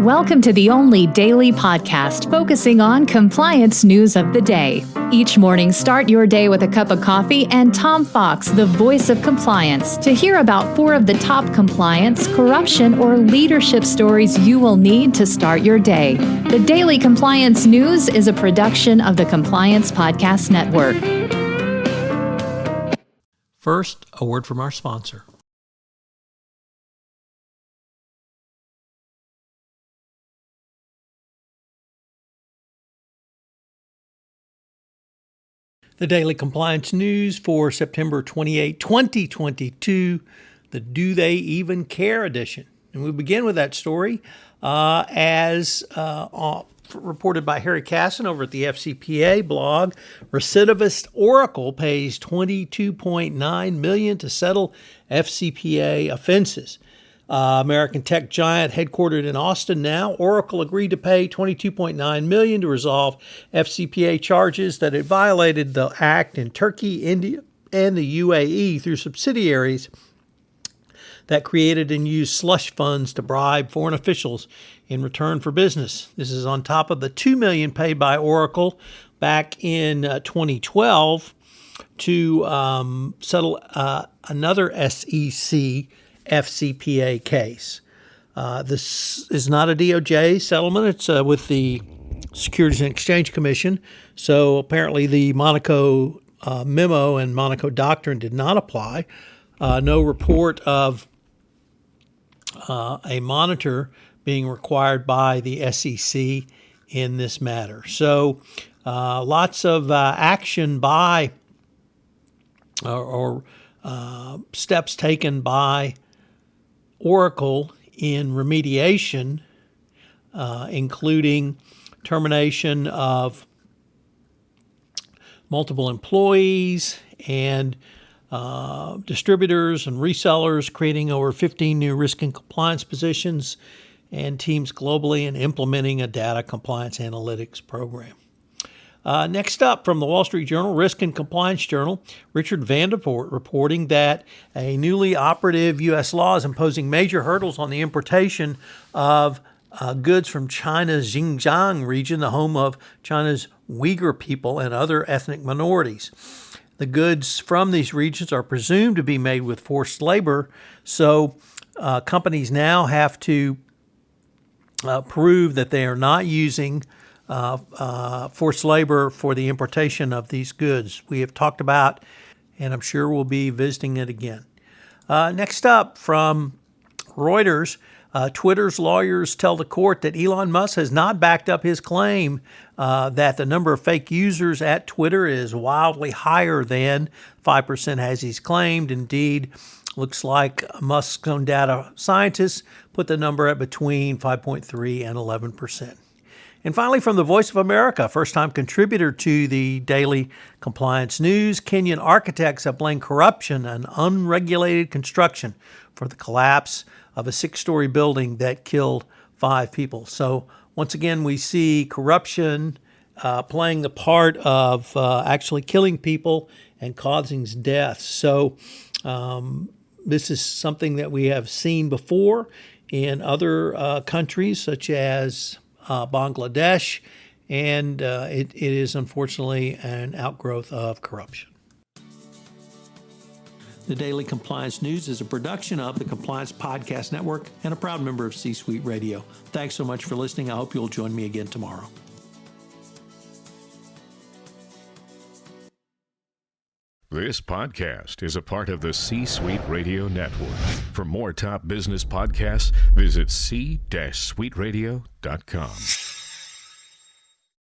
Welcome to the only daily podcast focusing on compliance news of the day. Each morning, start your day with a cup of coffee and Tom Fox, the voice of compliance, to hear about 4 of the top compliance, corruption, or leadership stories you will need to start your day. The Daily Compliance News is a production of the Compliance Podcast Network. First, a word from our sponsor. The Daily Compliance News for September 28, 2022, the Do They Even Care edition. And we begin with that story as reported by Harry Casson over at the FCPA blog. Recidivist Oracle pays $22.9 million to settle FCPA offenses. American tech giant headquartered in Austin now, Oracle agreed to pay $22.9 million to resolve FCPA charges that it violated the act in Turkey, India, and the UAE through subsidiaries that created and used slush funds to bribe foreign officials in return for business. This is on top of the $2 million paid by Oracle back in 2012 to settle another SEC FCPA case. This is not a DOJ settlement. It's with the Securities and Exchange Commission. So apparently the Monaco memo and Monaco doctrine did not apply. No report of a monitor being required by the SEC in this matter. So lots of action by or steps taken by Oracle in remediation, including termination of multiple employees and distributors and resellers, creating over 15 new risk and compliance positions and teams globally, and implementing a data compliance analytics program. Next up, from the Wall Street Journal, Risk and Compliance Journal, Richard Vanderpoort reporting that a newly operative U.S. law is imposing major hurdles on the importation of goods from China's Xinjiang region, the home of China's Uyghur people and other ethnic minorities. The goods from these regions are presumed to be made with forced labor, so companies now have to prove that they are not using forced labor for the importation of these goods. We have talked about, and I'm sure we'll be visiting it again. Next up, from Reuters, Twitter's lawyers tell the court that Elon Musk has not backed up his claim that the number of fake users at Twitter is wildly higher than 5% as he's claimed. Indeed, looks like Musk's own data scientists put the number at between 5.3 and 11%. And finally, from the Voice of America, first-time contributor to the Daily Compliance News, Kenyan architects have blamed corruption and unregulated construction for the collapse of a 6-story building that killed 5 people. So once again, we see corruption playing the part of actually killing people and causing deaths. So this is something that we have seen before in other countries, such as Bangladesh, and it is unfortunately an outgrowth of corruption. The Daily Compliance News is a production of the Compliance Podcast Network and a proud member of C-Suite Radio. Thanks so much for listening. I hope you'll join me again tomorrow. This podcast is a part of the C-Suite Radio Network. For more top business podcasts, visit c-suiteradio.com.